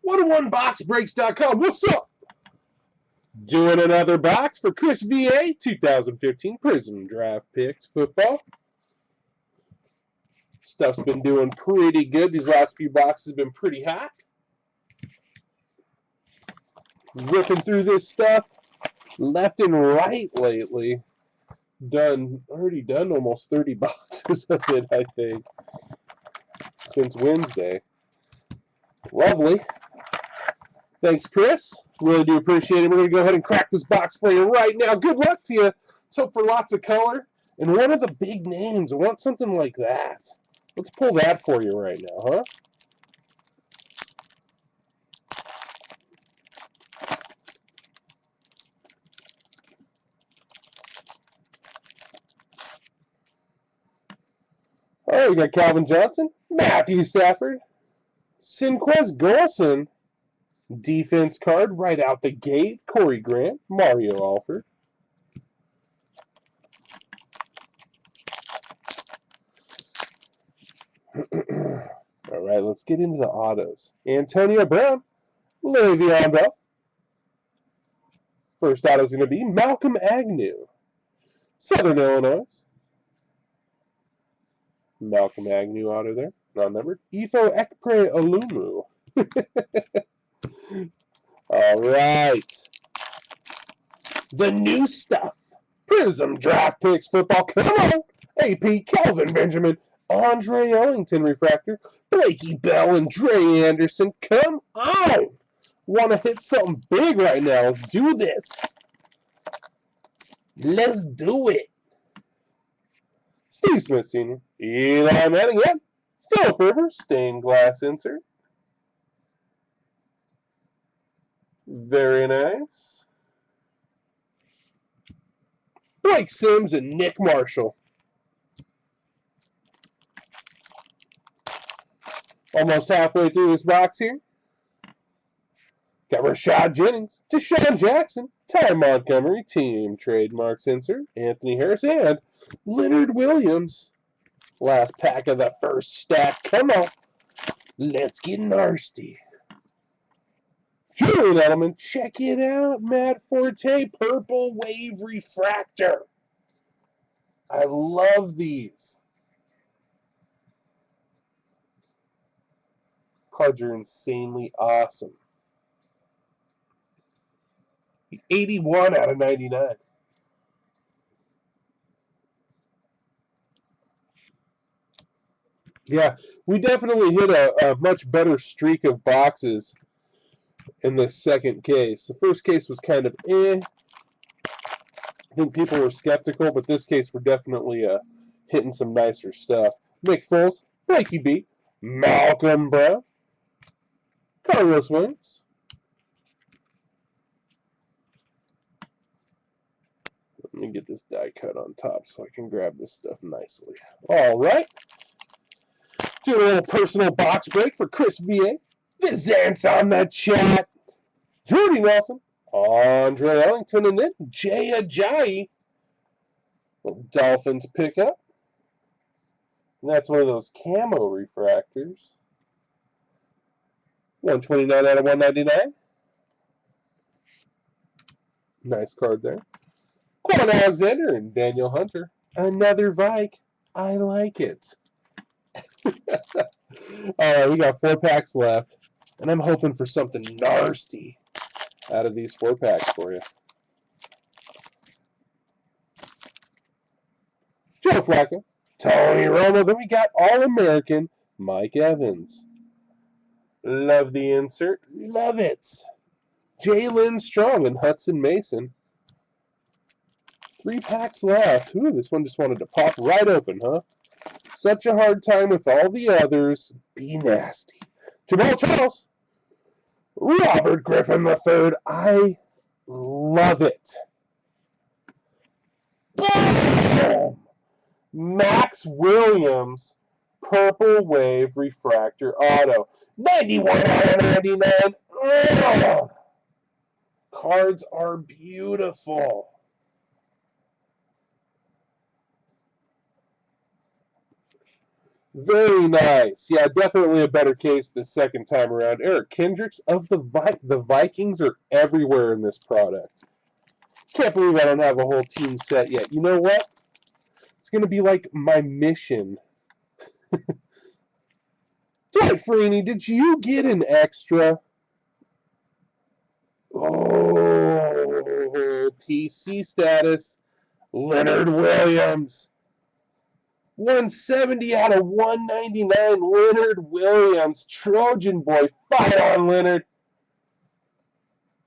101boxbreaks.com. What's up? Doing another box for Chris VA 2015 Prizm Draft Picks Football. Stuff's been doing pretty good. These last few boxes have been pretty hot. Ripping through this stuff left and right lately. Already done almost 30 boxes of it, I think, since Wednesday. Lovely. Thanks, Chris. Really do appreciate it. We're going to go ahead and crack this box for you right now. Good luck to you. Let's hope for lots of color. And one of the big names. I want something like that. Let's pull that for you right now, huh? All right, we got Calvin Johnson, Matthew Stafford, Sinquez Golson, defense card right out the gate, Corey Grant, Mario Alford. All right, let's get into the autos. Antonio Brown, Le'Veon Bell. First auto is going to be Malcolm Agnew, Southern Illinois. Malcolm Agnew auto there, non-numbered. Ifo Ekpre Olumu. All right. The new stuff. Prizm Draft Picks Football. Come on. AP Kelvin Benjamin. Andre Ellington refractor. Blakey Bell and Dre Anderson. Come on. Want to hit something big right now. Let's do this. Let's do it. Steve Smith Sr. Eli Manning. Yep. Philip Rivers. Stained glass insert. Very nice. Blake Sims and Nick Marshall. Almost halfway through this box here. Got Rashad Jennings, Deshaun Jackson, Ty Montgomery, team trademarks insert, Anthony Harris, and Leonard Williams. Last pack of the first stack. Come on. Let's get nasty. Julian Edelman, check it out. Matt Forte, Purple Wave Refractor. I love these. Cards are insanely awesome. 81 out of 99. Yeah, we definitely hit a much better streak of boxes in this second case. The first case was kind of eh. I think people were skeptical, but this case we're definitely hitting some nicer stuff. Mick Foles, Blakey B, Malcolm Brown, Carlos Williams. Let me get this die cut on top so I can grab this stuff nicely. All right. Do a little personal box break for Chris VA. Vizant's on the chat. Jordy Nelson, Andre Ellington, and then Jay Ajayi. Dolphins pickup. And that's one of those camo refractors. 129 out of 199. Nice card there. Quan Alexander and Daniel Hunter. Another Vike. I like it. Alright, we got 4 packs left. And I'm hoping for something nasty out of these 4 packs for you. Joe Flacco, Tony Romo. Then we got All-American Mike Evans. Love the insert. Love it. Jalen Strong and Hudson Mason. 3 packs left. Ooh, this one just wanted to pop right open, huh? Such a hard time with all the others. Be nasty. Jamal Charles. Robert Griffin III. I love it. Boom! Max Williams, Purple Wave Refractor Auto. 91 out of 99. Ugh. Cards are beautiful. Very nice. Yeah, definitely a better case the second time around. Eric Kendricks of the Vikings are everywhere in this product. Can't believe I don't have a whole team set yet. You know what? It's going to be like my mission. Dwight Freeney, did you get an extra? Oh, PC status. Leonard Williams. 170 out of 199. Leonard Williams. Trojan boy. Fight on, Leonard.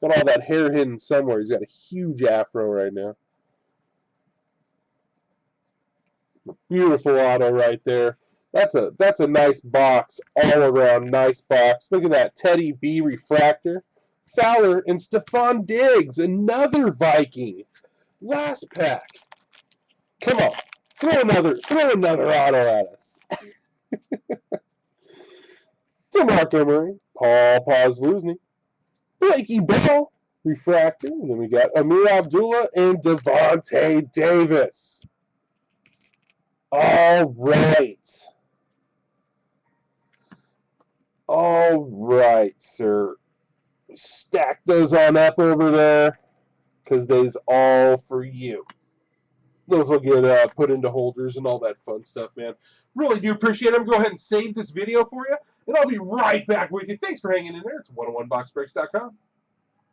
Got all that hair hidden somewhere. He's got a huge afro right now. Beautiful auto right there. That's a nice box. All around nice box. Look at that. Teddy B refractor. Fowler and Stephon Diggs. Another Viking. Last pack. Come on. Throw another auto at us. DeMarco Murray. Paul Posluszny. Blakey Bell. Refractor. And then we got Amir Abdullah and Devontae Davis. All right. All right, sir. Stack those on up over there because they's all for you. Those will get put into holders and all that fun stuff, man. Really do appreciate it. I'm going to go ahead and save this video for you, and I'll be right back with you. Thanks for hanging in there. It's 101boxbreaks.com.